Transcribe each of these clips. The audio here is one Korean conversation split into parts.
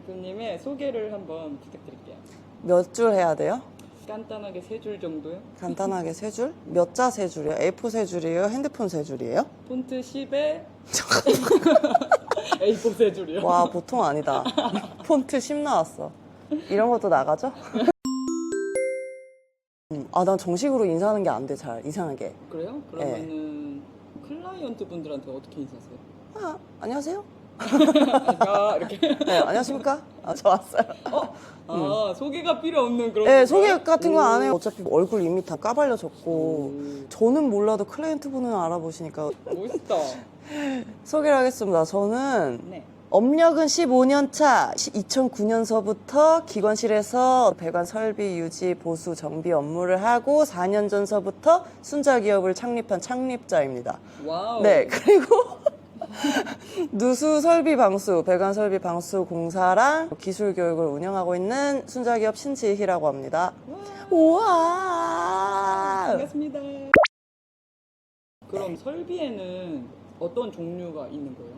대표님의 소개를 한번 부탁드릴게요. 몇 줄 해야 돼요? 간단하게 3줄 정도요? 간단하게 3줄? 몇 자 3줄이요? A4 3줄이에요? 핸드폰 3줄이에요? 폰트 10에 A4 3줄이요? 와, 보통 아니다. 폰트 10 나왔어. 이런 것도 나가죠? 아, 난 정식으로 인사하는 게 안 돼, 잘. 이상하게. 그래요? 그러면은 클라이언트 분들한테 어떻게 인사하세요? 아, 안녕하세요? 아, 이렇게. 네, 안녕하십니까? 아, 저 왔어요. 소개가 필요 없는 그런. 네, 건가요? 소개 같은 거 안 해요. 어차피 얼굴 이미 다 까발려졌고. 오, 저는 몰라도 클라이언트 분은 알아보시니까. 멋있다. 소개를 하겠습니다. 저는 네. 업력은 15년 차, 2009년서부터 기관실에서 배관 설비, 유지, 보수, 정비 업무를 하고 4년 전서부터 순자기업을 창립한 창립자입니다. 와우. 네, 그리고 누수 설비 방수, 배관 설비 방수 공사랑 기술 교육을 운영하고 있는 순자기업 신지희라고 합니다. 우와! 반갑습니다. 그럼 설비에는 어떤 종류가 있는 거예요?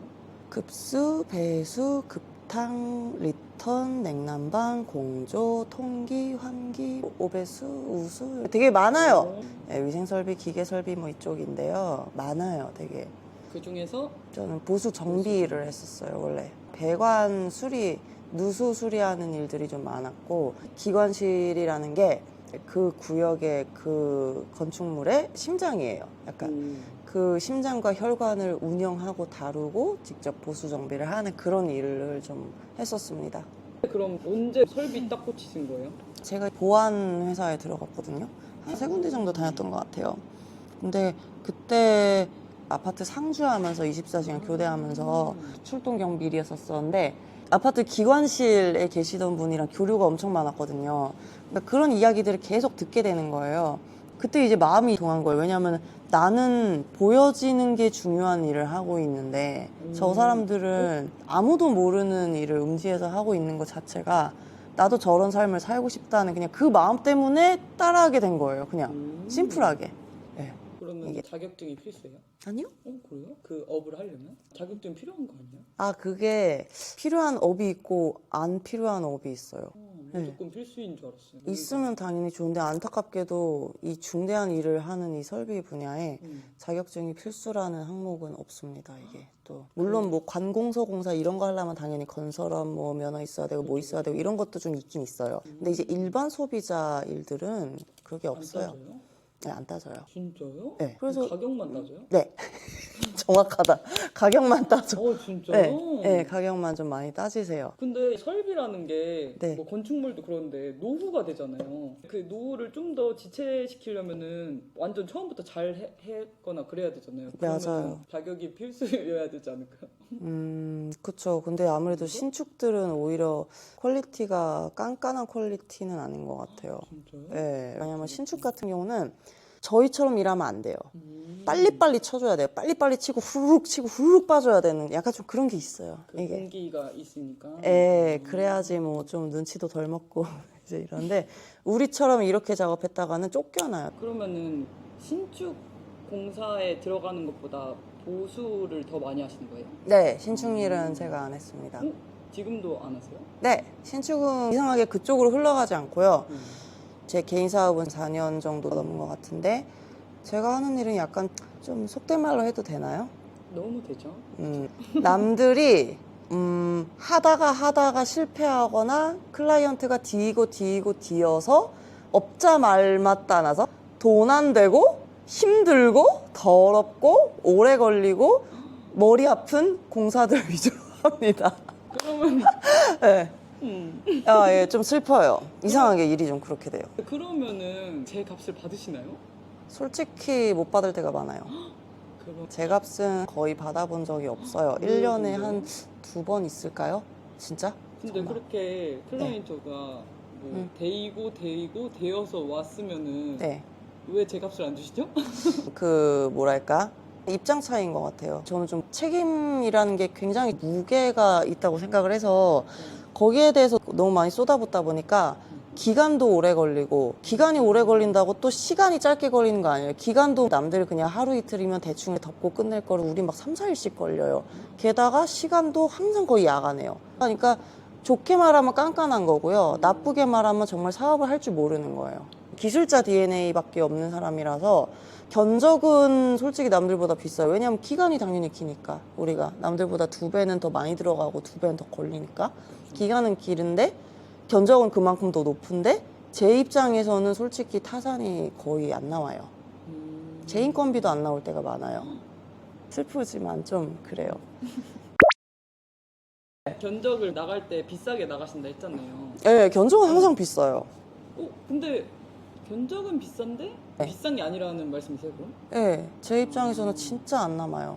급수, 배수, 급탕, 리턴, 냉난방, 공조, 통기, 환기, 오배수, 우수 되게 많아요. 네, 위생설비, 기계설비 뭐 이쪽인데요. 많아요, 되게. 그 중에서 저는 보수 정비를 했었어요, 원래. 배관 수리, 누수 수리하는 일들이 좀 많았고, 기관실이라는 게 그 구역의 그 건축물의 심장이에요. 약간 그 심장과 혈관을 운영하고 다루고 직접 보수 정비를 하는 그런 일을 좀 했었습니다. 그럼 언제 설비 딱 꽂히신 거예요? 제가 보안 회사에 들어갔거든요. 한 3군데 정도 다녔던 것 같아요. 근데 그때 아파트 상주하면서 24시간 교대하면서 출동 경비를 했었었는데 아파트 기관실에 계시던 분이랑 교류가 엄청 많았거든요. 그러니까 그런 이야기들을 계속 듣게 되는 거예요. 그때 이제 마음이 동한 거예요. 왜냐하면 나는 보여지는 게 중요한 일을 하고 있는데 저 사람들은 아무도 모르는 일을 음지에서 하고 있는 것 자체가 나도 저런 삶을 살고 싶다는 그냥 그 마음 때문에 따라하게 된 거예요. 그냥 심플하게. 네. 그러면 이게- 자격증이 필수예요? 아니요? 그래요? 그 업을 하려면? 자격증 필요한 거 아니야? 아, 그게 필요한 업이 있고 안 필요한 업이 있어요. 무조건 필수인 줄 알았어요. 있으면 당연히 좋은데 안타깝게도 이 중대한 일을 하는 이 설비 분야에 자격증이 필수라는 항목은 없습니다. 이게 또 물론 뭐 관공서 공사 이런 거 하려면 당연히 건설업 뭐 면허 있어야 되고 뭐 있어야 되고 이런 것도 좀 있긴 있어요. 근데 이제 일반 소비자 일들은 그게 없어요. 따져요? 네, 안 따져요. 진짜요? 네. 그래서 그래서 가격만 따져요? 네. 정확하다. 가격만 따져. 진짜요? 네. 네, 가격만 좀 많이 따지세요. 근데 설비라는 게 네. 뭐 건축물도 그런데 노후가 되잖아요. 그 노후를 좀 더 지체시키려면은 완전 처음부터 잘 했거나 그래야 되잖아요. 맞아요. 그러면 자격이 필수여야 되지 않을까요? 그쵸. 근데 아무래도 신축들은 오히려 퀄리티가 깐깐한 퀄리티는 아닌 것 같아요. 진짜요? 네. 왜냐면 신축 같은 경우는 저희처럼 일하면 안 돼요. 빨리빨리 쳐줘야 돼요. 빨리빨리 치고 후루룩 빠져야 되는 약간 좀 그런 게 있어요. 그 이게. 공기가 있으니까. 예, 그래야지 뭐 좀 눈치도 덜 먹고 이제 이런데 우리처럼 이렇게 작업했다가는 쫓겨나요. 그러면은 신축 공사에 들어가는 것보다 보수를 더 많이 하시는 거예요? 네, 신축 일은 제가 안 했습니다. 지금도 안 하세요? 네, 신축은 이상하게 그쪽으로 흘러가지 않고요. 제 개인 사업은 4년 정도 넘은 것 같은데 제가 하는 일은 약간 좀 속된 말로 해도 되나요? 너무 되죠. 남들이 하다가 실패하거나 클라이언트가 뒤어서 업자 말맛 따나서 돈 안 되고 힘들고 더럽고 오래 걸리고 머리 아픈 공사들 위주로 합니다. 그러면 네. 아, 예, 좀 슬퍼요. 이상하게 일이 좀 그렇게 돼요. 그러면은 제 값을 받으시나요? 솔직히 못 받을 때가 많아요. 그럼 제 값은 거의 받아본 적이 없어요. 1년에 한 2번 있을까요? 진짜? 근데 정말. 그렇게 클라이언트가 뭐 데이고 되어서 왔으면은 네. 왜 제 값을 안 주시죠? 그 뭐랄까 입장 차이인 것 같아요. 저는 좀 책임이라는 게 굉장히 무게가 있다고 생각을 해서 거기에 대해서 너무 많이 쏟아붓다 보니까 기간도 오래 걸리고 기간이 오래 걸린다고 또 시간이 짧게 걸리는 거 아니에요. 기간도 남들 그냥 하루 이틀이면 대충 덮고 끝낼 거를 우리 막 3, 4일씩 걸려요. 게다가 시간도 항상 거의 야간에요. 그러니까 좋게 말하면 깐깐한 거고요. 나쁘게 말하면 정말 사업을 할 줄 모르는 거예요. 기술자 DNA밖에 없는 사람이라서 견적은 솔직히 남들보다 비싸요. 왜냐하면 기간이 당연히 기니까. 우리가 남들보다 2배는 더 많이 들어가고 2배는 더 걸리니까. 기간은 길은데 견적은 그만큼 더 높은데 제 입장에서는 솔직히 타산이 거의 안 나와요. 제 인건비도 안 나올 때가 많아요. 슬프지만 좀 그래요. 견적을 나갈 때 비싸게 나가신다 했잖아요. 네, 견적은 항상 비싸요. 근데 견적은 비싼데 네. 비싼 게 아니라는 말씀이세요, 그럼? 네, 제 입장에서는 진짜 안 남아요.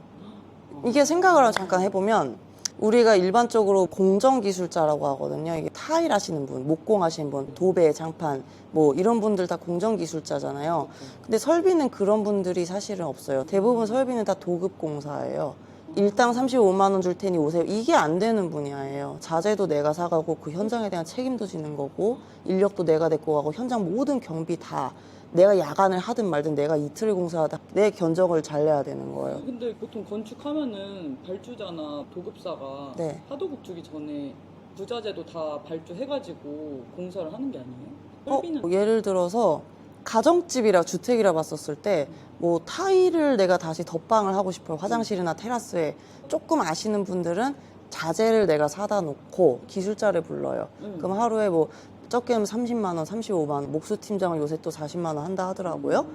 이게 생각을 잠깐 해보면 우리가 일반적으로 공정기술자라고 하거든요. 이게 타일 하시는 분, 목공 하시는 분, 도배, 장판 뭐 이런 분들 다 공정기술자잖아요. 근데 설비는 그런 분들이 사실은 없어요. 대부분 설비는 다 도급공사예요. 일당 35만 원 줄 테니 오세요. 이게 안 되는 분야예요. 자재도 내가 사가고 그 현장에 대한 책임도 지는 거고 인력도 내가 데리고 가고 현장 모든 경비 다 내가 야간을 하든 말든 내가 이틀 공사하다 내 견적을 잘 내야 되는 거예요. 근데 보통 건축하면은 발주자나 도급사가 네. 하도급 주기 전에 부자재도 다 발주해가지고 공사를 하는 게 아니에요? 설비는 예를 들어서 가정집이라 주택이라 봤었을 때 뭐 타일을 내가 다시 덧방을 하고 싶어요. 화장실이나 테라스에. 조금 아시는 분들은 자재를 내가 사다 놓고 기술자를 불러요. 그럼 하루에 뭐 적게 하면 30만 원, 35만 원. 목수 팀장은 요새 또 40만 원 한다 하더라고요.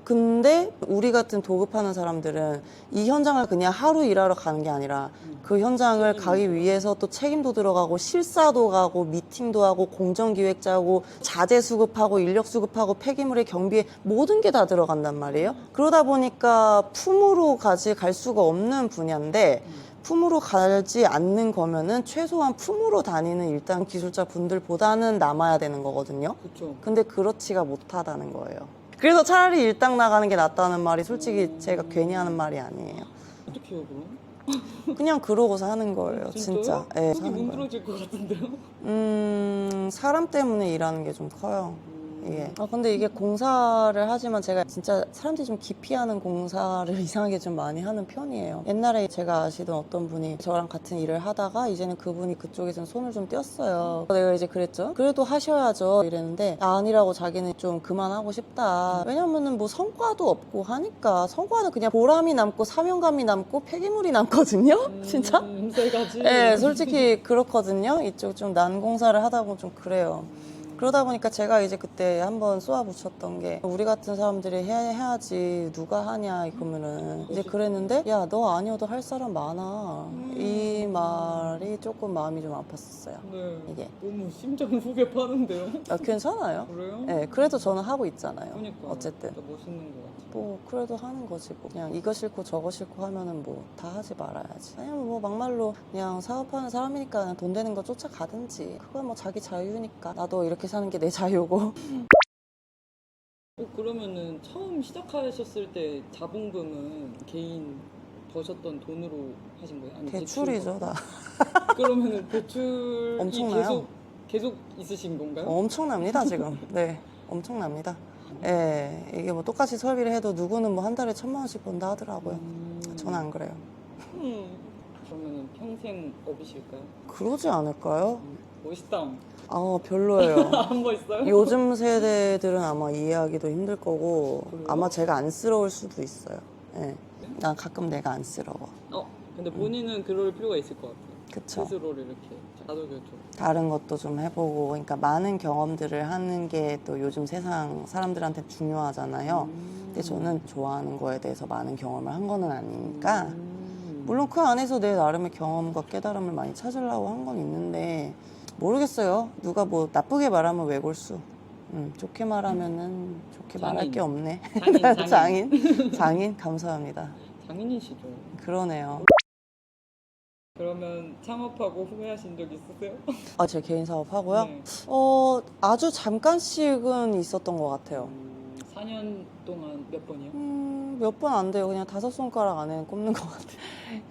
근데 우리 같은 도급하는 사람들은 이 현장을 그냥 하루 일하러 가는 게 아니라 그 현장을 가기 위해서 또 책임도 들어가고 실사도 가고 미팅도 하고 공정기획 짜고 자재 수급하고 인력 수급하고 폐기물의 경비에 모든 게 다 들어간단 말이에요. 그러다 보니까 품으로 갈 수가 없는 분야인데 품으로 가지 않는 거면은 최소한 품으로 다니는 일단 기술자 분들보다는 남아야 되는 거거든요. 그렇죠. 근데 그렇지가 못하다는 거예요. 그래서 차라리 일당 나가는 게 낫다는 말이 솔직히 제가 괜히 하는 말이 아니에요. 어떻게 해요, 그럼? 그냥 그러고서 하는 거예요, 진짜. 네, 속이 사는 거예요. 문드러질 것 같은데요? 사람 때문에 일하는 게 좀 커요. 이게. 근데 이게 공사를 하지만 제가 진짜 사람들이 좀 기피하는 공사를 이상하게 좀 많이 하는 편이에요. 옛날에 제가 아시던 어떤 분이 저랑 같은 일을 하다가 이제는 그분이 그쪽에서는 손을 좀 뗐어요. 내가 이제 그랬죠. 그래도 하셔야죠. 이랬는데 아니라고 자기는 좀 그만하고 싶다. 왜냐면은 뭐 성과도 없고 하니까 성과는 그냥 보람이 남고 사명감이 남고 폐기물이 남거든요. 진짜? 세 가지. 네, 솔직히 그렇거든요. 이쪽 좀 난공사를 하다 보면 좀 그래요. 그러다 보니까 제가 이제 그때 한번 쏘아 붙였던 게 우리 같은 사람들이 해야지 누가 하냐 이거면은 이제 그랬는데 야, 너 아니어도 할 사람 많아. 이 말이 조금 마음이 좀 아팠었어요. 네. 이게. 너무 심장 후배 파는데요? 괜찮아요. 그래요? 네, 그래도 저는 하고 있잖아요. 그러니까. 어쨌든. 진짜 멋있는 것 같아요. 뭐 그래도 하는 거지 뭐. 그냥 이거 싫고 저거 싫고 하면은 뭐 다 하지 말아야지. 아니면 뭐 막말로 그냥 사업하는 사람이니까 그냥 돈 되는 거 쫓아가든지. 그건 뭐 자기 자유니까. 나도 이렇게 사는 게 내 자유고. 그러면은 처음 시작하셨을 때 자본금은 개인 버셨던 돈으로 하신 거예요? 아니면 대출이죠, 나. 그러면은 대출이 엄청나요. 계속 있으신 건가요? 엄청납니다, 지금. 네, 엄청납니다. 예, 이게 뭐 똑같이 설비를 해도 누구는 뭐 한 달에 1,000만 원씩 번다 하더라고요. 저는 안 그래요. 그러면은 평생 업이실까요? 그러지 않을까요? 멋있다. 별로예요. 안 멋있어요? 요즘 세대들은 아마 이해하기도 힘들 거고 그래요? 아마 제가 안쓰러울 수도 있어요. 예. 난 가끔 내가 안쓰러워. 근데 본인은 그럴 필요가 있을 것 같아요. 그쵸. 스스로를 이렇게 다독여줘. 다른 것도 좀 해보고, 그러니까 많은 경험들을 하는 게 또 요즘 세상 사람들한테 중요하잖아요. 근데 저는 좋아하는 거에 대해서 많은 경험을 한 거는 아니니까, 물론 그 안에서 내 나름의 경험과 깨달음을 많이 찾으려고 한 건 있는데, 모르겠어요. 누가 뭐 나쁘게 말하면 외골수. 좋게 말하면은 좋게 말할 장인. 게 없네. 장인. 장인? 감사합니다. 장인이시죠. 그러네요. 그러면 창업하고 후회하신 적 있으세요? 제 개인 사업하고요? 네. 아주 잠깐씩은 있었던 것 같아요. 4년 동안 몇 번이요? 몇 번 안 돼요. 그냥 5손가락 안에 꼽는 것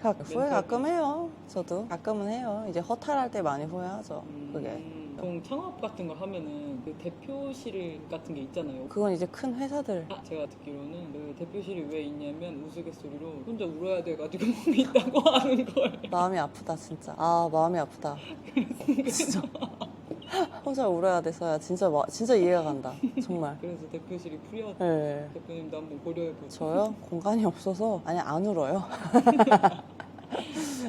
같아요. 후회 가끔 해요. 저도 가끔은 해요. 이제 허탈할 때 많이 후회하죠. 그게. 보통 창업 같은 걸 하면은 그 대표실 같은 게 있잖아요. 그건 이제 큰 회사들. 제가 듣기로는 그 대표실이 왜 있냐면 우스갯소리로 혼자 울어야 돼가지고 있다고 하는 걸. 마음이 아프다 진짜. 아 마음이 아프다. 진짜. 혼자 울어야 돼서야 진짜 진짜 이해가 간다. 정말. 그래서 대표실이 풀려. 네. 대표님도 한번 고려해보세요. 저요? 공간이 없어서 아니 안 울어요.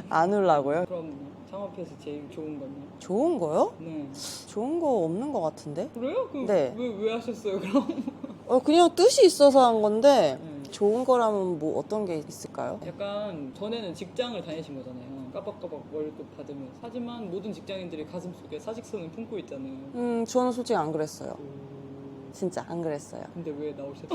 안 울라고요? 그럼 창업해서 제일 좋은 건요? 좋은 거요? 네. 좋은 거 없는 것 같은데? 그래요? 네. 왜 하셨어요 그럼? 그냥 뜻이 있어서 한 건데 네. 좋은 거라면 뭐 어떤 게 있을까요? 약간 전에는 직장을 다니신 거잖아요. 까박까박 월급 받으면서. 하지만 모든 직장인들이 가슴속에 사직서는 품고 있잖아요. 저는 솔직히 안 그랬어요. 진짜 안 그랬어요. 근데 왜 나오셨어요?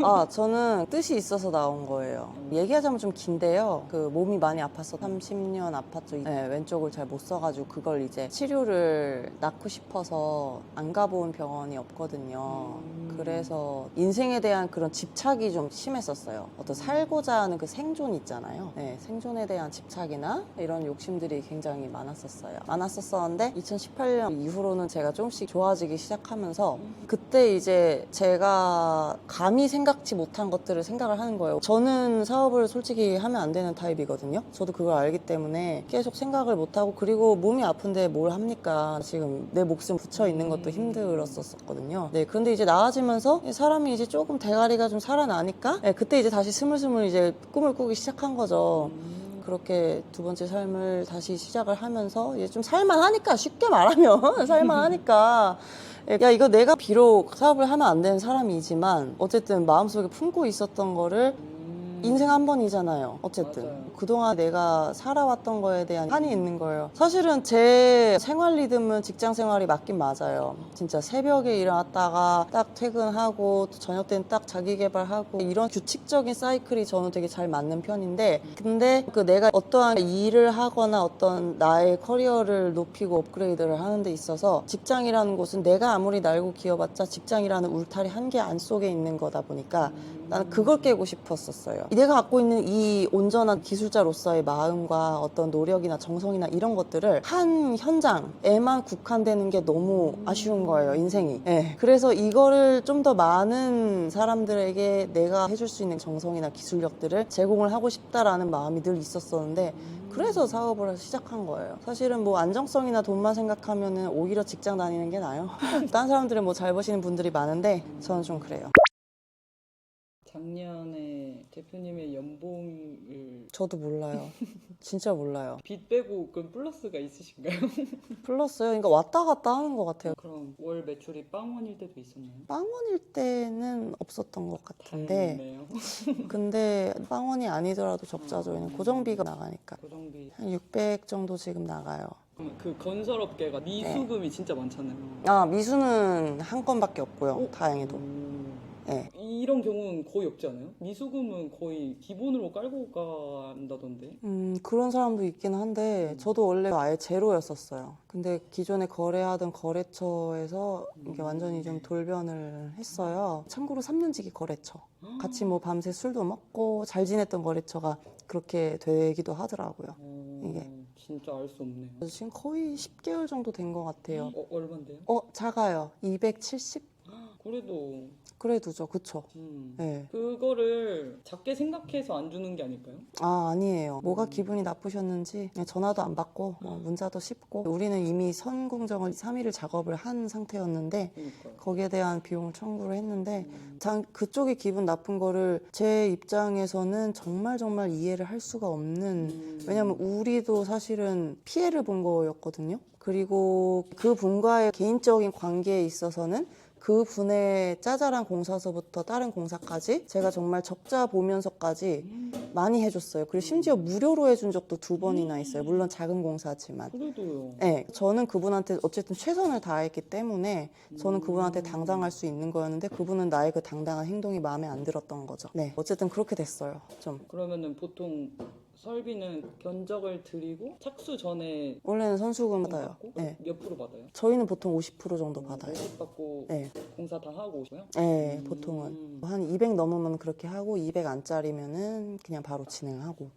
아, 저는 뜻이 있어서 나온 거예요. 얘기하자면 좀 긴데요. 그 몸이 많이 아팠어. 30년 아팠죠. 네, 왼쪽을 잘 못 써가지고 그걸 이제 치료를 낳고 싶어서 안 가본 병원이 없거든요. 그래서 인생에 대한 그런 집착이 좀 심했었어요. 어떤 살고자 하는 그 생존 있잖아요. 네, 생존에 대한 집착이나 이런 욕심들이 굉장히 많았었는데 2018년 이후로는 제가 조금씩 좋아지기 시작하면서 그때 이제 제가 감히 생각지 못한 것들을 생각을 하는 거예요. 저는 사업을 솔직히 하면 안 되는 타입이거든요. 저도 그걸 알기 때문에 계속 생각을 못하고 그리고 몸이 아픈데 뭘 합니까? 지금 내 목숨 붙여 있는 것도 힘들었었거든요. 네, 그런데 이제 나아지면서 사람이 이제 조금 대가리가 좀 살아나니까 네, 그때 이제 다시 스물스물 이제 꿈을 꾸기 시작한 거죠. 그렇게 두 번째 삶을 다시 시작을 하면서 이제 좀 살만하니까 쉽게 말하면 살만하니까 야 이거 내가 비록 사업을 하면 안 되는 사람이지만 어쨌든 마음속에 품고 있었던 거를 인생 한 번이잖아요. 어쨌든 맞아요. 그동안 내가 살아왔던 거에 대한 한이 있는 거예요. 사실은 제 생활 리듬은 직장 생활이 맞긴 맞아요. 진짜 새벽에 일어났다가 딱 퇴근하고 또 저녁 때는 딱 자기 개발하고 이런 규칙적인 사이클이 저는 되게 잘 맞는 편인데 근데 그 내가 어떠한 일을 하거나 어떤 나의 커리어를 높이고 업그레이드를 하는 데 있어서 직장이라는 곳은 내가 아무리 날고 기어봤자 직장이라는 울타리 한 개 안 속에 있는 거다 보니까 나는 그걸 깨고 싶었었어요. 내가 갖고 있는 이 온전한 기술자로서의 마음과 어떤 노력이나 정성이나 이런 것들을 한 현장에만 국한되는 게 너무 아쉬운 거예요, 인생이. 네. 그래서 이거를 좀 더 많은 사람들에게 내가 해줄 수 있는 정성이나 기술력들을 제공을 하고 싶다라는 마음이 늘 있었었는데 그래서 사업을 시작한 거예요. 사실은 뭐 안정성이나 돈만 생각하면은 오히려 직장 다니는 게 나아요. 다른 사람들은 뭐 잘 버시는 분들이 많은데 저는 좀 그래요. 작년에 대표님의 연봉을 저도 몰라요. 진짜 몰라요. 빚 빼고 그럼 플러스가 있으신가요? 플러스요? 그러니까 왔다 갔다 하는 것 같아요. 그럼 월 매출이 빵원일 때도 있었나요? 빵원일 때는 없었던 것 같은데 다행이네요. 근데 빵원이 아니더라도 적자죠. 왜냐면 고정비가 나가니까. 고정비. 한 600 정도 지금 나가요. 그 건설업계가 미수금이 진짜 많잖아요. 아, 미수는 한 건밖에 없고요. 다행히도. 네. 이런 경우는 거의 없지 않아요? 미수금은 거의 기본으로 깔고 간다던데. 그런 사람도 있긴 한데 저도 원래 아예 제로였었어요. 근데 기존에 거래하던 거래처에서 이게 완전히 좀 돌변을 했어요. 참고로 3년지기 거래처. 같이 뭐 밤새 술도 먹고 잘 지냈던 거래처가 그렇게 되기도 하더라고요. 이게. 진짜 알 수 없네요. 지금 거의 10개월 정도 된 것 같아요. 얼만데요? 작아요. 270? 그래도 그래도죠. 그쵸? 네. 그거를 작게 생각해서 안 주는 게 아닐까요? 아, 아니에요. 뭐가 기분이 나쁘셨는지 그냥 전화도 안 받고 문자도 씹고 우리는 이미 선공정을 3일을 작업을 한 상태였는데 그러니까요. 거기에 대한 비용을 청구를 했는데 그쪽이 기분 나쁜 거를 제 입장에서는 정말 이해를 할 수가 없는 왜냐면 우리도 사실은 피해를 본 거였거든요. 그리고 그 분과의 개인적인 관계에 있어서는 그 분의 짜잘한 공사서부터 다른 공사까지 제가 정말 적자 보면서까지 많이 해줬어요. 그리고 심지어 무료로 해준 적도 2번이나 있어요. 물론 작은 공사지만. 그래도요. 네, 저는 그분한테 어쨌든 최선을 다했기 때문에 저는 그분한테 당당할 수 있는 거였는데 그분은 나의 그 당당한 행동이 마음에 안 들었던 거죠. 네, 어쨌든 그렇게 됐어요. 좀. 그러면은 보통 설비는 견적을 드리고 착수 전에 원래는 선수금 받아요. 받고 네. 몇 프로 받아요? 저희는 보통 50% 정도 받아요. 50 받고 네. 공사 다 하고 오고요? 네, 보통은 한 200 넘으면 그렇게 하고 200 안짜리면은 그냥 바로 진행하고.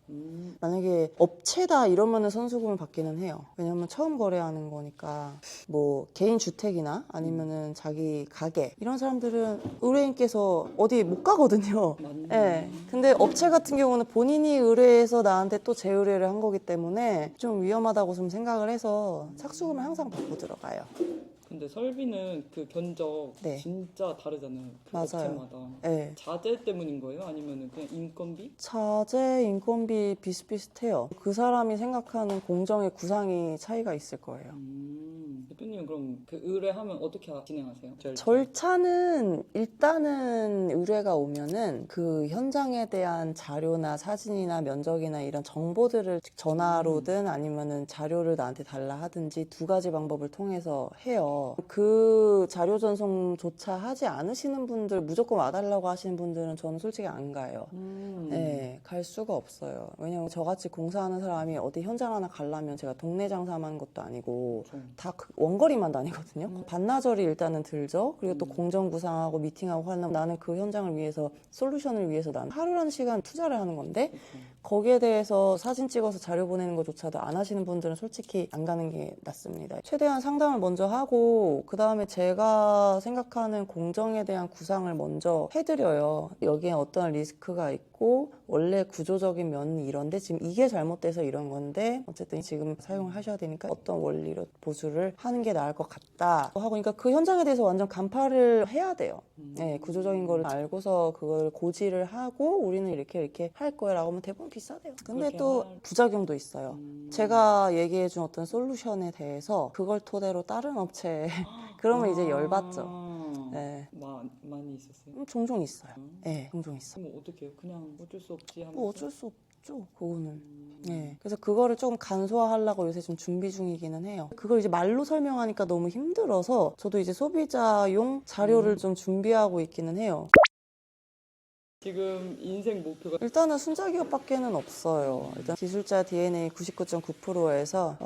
만약에 업체다 이러면은 선수금을 받기는 해요. 왜냐면 처음 거래하는 거니까. 뭐 개인 주택이나 아니면은 자기 가게 이런 사람들은 의뢰인께서 어디 못 가거든요. 맞네. 네. 근데 업체 같은 경우는 본인이 의뢰해서 나한테 또 재의뢰를 한 거기 때문에 좀 위험하다고 좀 생각을 해서 착수금을 항상 받고 들어가요. 근데 설비는 그 견적 네. 진짜 다르잖아요. 그 맞아요. 업체마다. 네. 자재 때문인 거예요? 아니면 그냥 인건비? 자재, 인건비 비슷비슷해요. 그 사람이 생각하는 공정의 구상이 차이가 있을 거예요. 대표님 그럼 그 의뢰하면 어떻게 진행하세요? 절차는 일단은 의뢰가 오면은 그 현장에 대한 자료나 사진이나 면적이나 이런 정보들을 전화로든 아니면은 자료를 나한테 달라 하든지 두 가지 방법을 통해서 해요. 그 자료 전송조차 하지 않으시는 분들, 무조건 와달라고 하시는 분들은 저는 솔직히 안 가요. 네, 갈 수가 없어요. 왜냐면 저같이 공사하는 사람이 어디 현장 하나 가려면 제가 동네 장사만 하는 것도 아니고 다 원거리만 다니거든요. 반나절이 일단은 들죠. 그리고 또 공정 구상하고 미팅하고 하려면 나는 그 현장을 위해서 솔루션을 위해서 나는 하루라는 시간 투자를 하는 건데 거기에 대해서 사진 찍어서 자료 보내는 것조차도 안 하시는 분들은 솔직히 안 가는 게 낫습니다. 최대한 상담을 먼저 하고 그 다음에 제가 생각하는 공정에 대한 구상을 먼저 해드려요. 여기에 어떤 리스크가 있고 원래 구조적인 면이 이런데 지금 이게 잘못돼서 이런 건데 어쨌든 지금 사용을 하셔야 되니까 어떤 원리로 보수를 하는 게 나을 것 같다 하고 그러니까 그 현장에 대해서 완전 간파를 해야 돼요. 네, 구조적인 걸 알고서 그걸 고지를 하고 우리는 이렇게 할 거야 라고 하면 대부분 비싸대요. 근데 또 부작용도 있어요. 제가 얘기해준 어떤 솔루션에 대해서 그걸 토대로 다른 업체에 그러면 이제 열받죠. 네. 많이 있었어요? 종종 있어요. 네, 종종 있어요. 그럼 어떻게 해요? 그냥 어쩔 수 없지 하면서? 뭐 어쩔 수 없죠, 그거는. 네. 그래서 그거를 조금 간소화하려고 요새 좀 준비 중이기는 해요. 그걸 이제 말로 설명하니까 너무 힘들어서 저도 이제 소비자용 자료를 좀 준비하고 있기는 해요. 지금 인생 목표가 일단은 순자기업밖에는 없어요. 일단 기술자 DNA 99.9%에서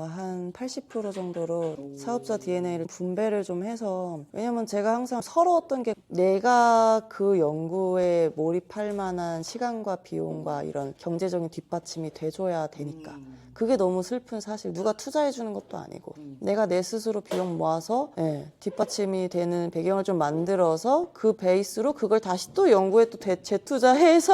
한 80% 정도로 사업자 DNA를 분배를 좀 해서 왜냐면 제가 항상 서러웠던 게 내가 그 연구에 몰입할 만한 시간과 비용과 이런 경제적인 뒷받침이 돼줘야 되니까 그게 너무 슬픈 사실. 누가 투자해 주는 것도 아니고 내가 내 스스로 비용 모아서 뒷받침이 되는 배경을 좀 만들어서 그 베이스로 그걸 다시 또 연구에 또 재투자해서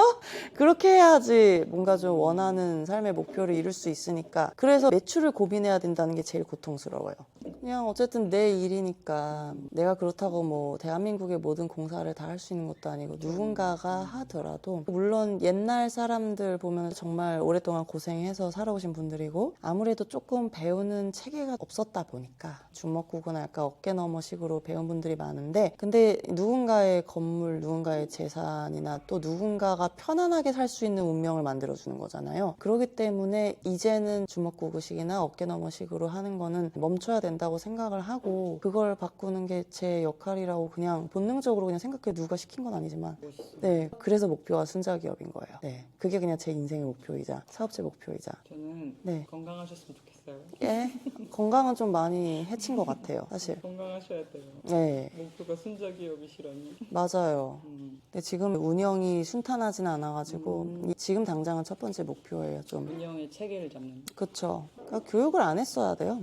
그렇게 해야지 뭔가 좀 원하는 삶의 목표를 이룰 수 있으니까 그래서 매출을 고민해야 된다는 게 제일 고통스러워요. 그냥 어쨌든 내 일이니까 내가 그렇다고 뭐 대한민국의 모든 공사를 다 할 수 있는 것도 아니고 누군가가 하더라도 물론 옛날 사람들 보면 정말 오랫동안 고생해서 살아오신 분들이고 아무래도 조금 배우는 체계가 없었다 보니까 주먹구구나 약간 어깨너머식으로 배운 분들이 많은데 근데 누군가의 건물, 누군가의 재산이나 또 누군가가 편안하게 살 수 있는 운명을 만들어주는 거잖아요. 그렇기 때문에 이제는 주먹구구식이나 어깨너머식으로 하는 거는 멈춰야 된다고 생각을 하고 그걸 바꾸는 게 제 역할이라고 그냥 본능적으로 그냥 생각해 누가 시킨 건 아니지만 네 그래서 목표가 순자기업인 거예요. 네 그게 그냥 제 인생의 목표이자 사업체 목표이자 저는 네. 건강하셨으면 좋겠어요. 예 건강은 좀 많이 해친 것 같아요 사실. 건강하셔야 돼요. 네 목표가 순자기업이시라니. 맞아요. 근데 지금 운영이 순탄하진 않아가지고 지금 당장은 첫 번째 목표예요 좀. 운영의 체계를 잡는. 그쵸. 그러니까 교육을 안 했어야 돼요.